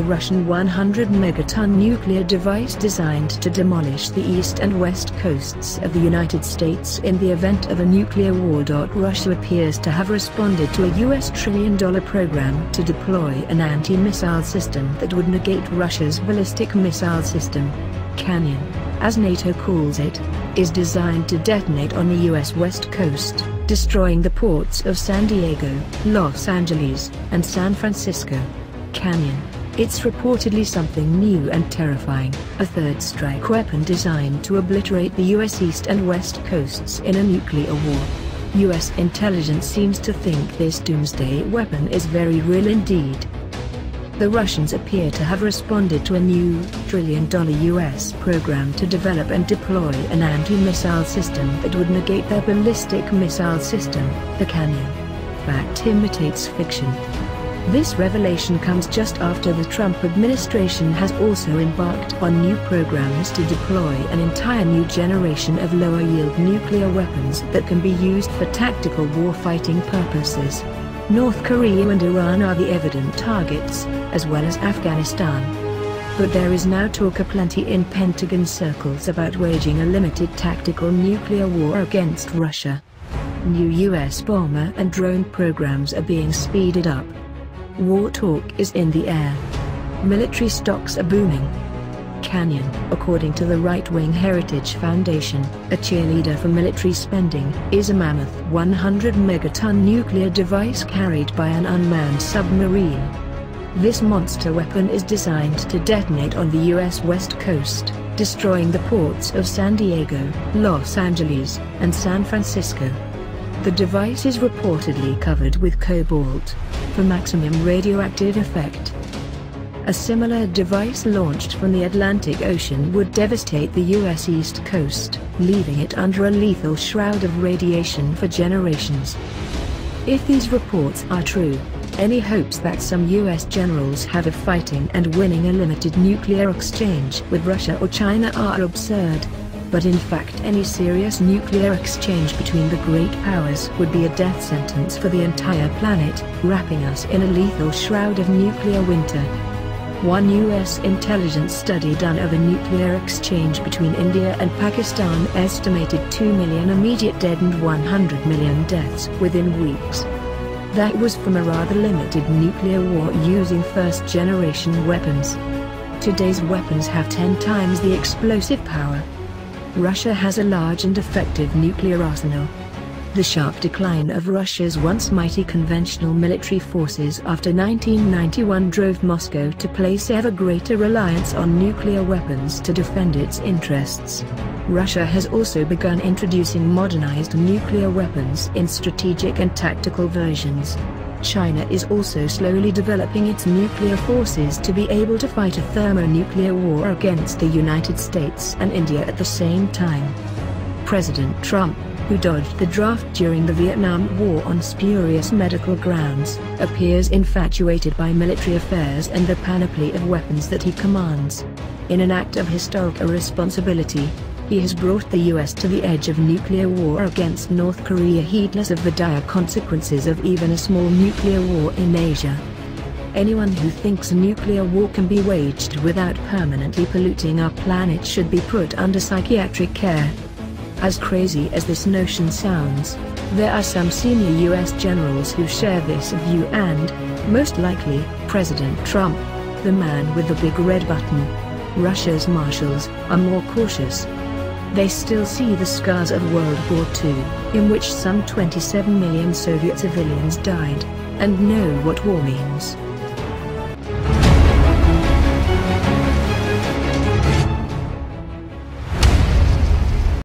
a Russian 100-megaton nuclear device designed to demolish the east and west coasts of the United States in the event of a nuclear war. Russia appears to have responded to a US trillion-dollar program to deploy an anti-missile system that would negate Russia's ballistic missile system. Kanyon, as NATO calls it, is designed to detonate on the US west coast, destroying the ports of San Diego, Los Angeles, and San Francisco. Kanyon. It's reportedly something new and terrifying, a third strike weapon designed to obliterate the US east and west coasts in a nuclear war. US intelligence seems to think this doomsday weapon is very real indeed. The Russians appear to have responded to a new trillion-dollar US program to develop and deploy an anti-missile system that would negate their ballistic missile system. The Kanyon Fact imitates fiction. This revelation comes just after the Trump administration has also embarked on new programs to deploy an entire new generation of lower-yield nuclear weapons that can be used for tactical warfighting purposes. North Korea and Iran are the evident targets, as well as Afghanistan. But there is now talk aplenty in Pentagon circles about waging a limited tactical nuclear war against Russia. New US bomber and drone programs are being speeded up. War talk is in the air. Military stocks are booming. Kanyon, according to the right-wing Heritage Foundation, a cheerleader for military spending, is a mammoth 100-megaton nuclear device carried by an unmanned submarine. This monster weapon is designed to detonate on the US west coast, destroying the ports of San Diego, Los Angeles, and San Francisco. The device is reportedly covered with cobalt, for maximum radioactive effect. A similar device launched from the Atlantic Ocean would devastate the US East Coast, leaving it under a lethal shroud of radiation for generations. If these reports are true, any hopes that some US generals have of fighting and winning a limited nuclear exchange with Russia or China are absurd. But in fact any serious nuclear exchange between the great powers would be a death sentence for the entire planet, wrapping us in a lethal shroud of nuclear winter. One US intelligence study done of a nuclear exchange between India and Pakistan estimated 2 million immediate dead and 100 million deaths within weeks. That was from a rather limited nuclear war using first-generation weapons. Today's weapons have 10 times the explosive power. Russia has a large and effective nuclear arsenal. The sharp decline of Russia's once mighty conventional military forces after 1991 drove Moscow to place ever greater reliance on nuclear weapons to defend its interests. Russia has also begun introducing modernized nuclear weapons in strategic and tactical versions. China is also slowly developing its nuclear forces to be able to fight a thermonuclear war against the United States and India at the same time. President Trump, who dodged the draft during the Vietnam War on spurious medical grounds, appears infatuated by military affairs and the panoply of weapons that he commands. In an act of historic irresponsibility, he has brought the US to the edge of nuclear war against North Korea, heedless of the dire consequences of even a small nuclear war in Asia. Anyone who thinks a nuclear war can be waged without permanently polluting our planet should be put under psychiatric care. As crazy as this notion sounds, there are some senior US generals who share this view and, most likely, President Trump, the man with the big red button. Russia's marshals are more cautious. They still see the scars of World War II, in which some 27 million Soviet civilians died, and know what war means.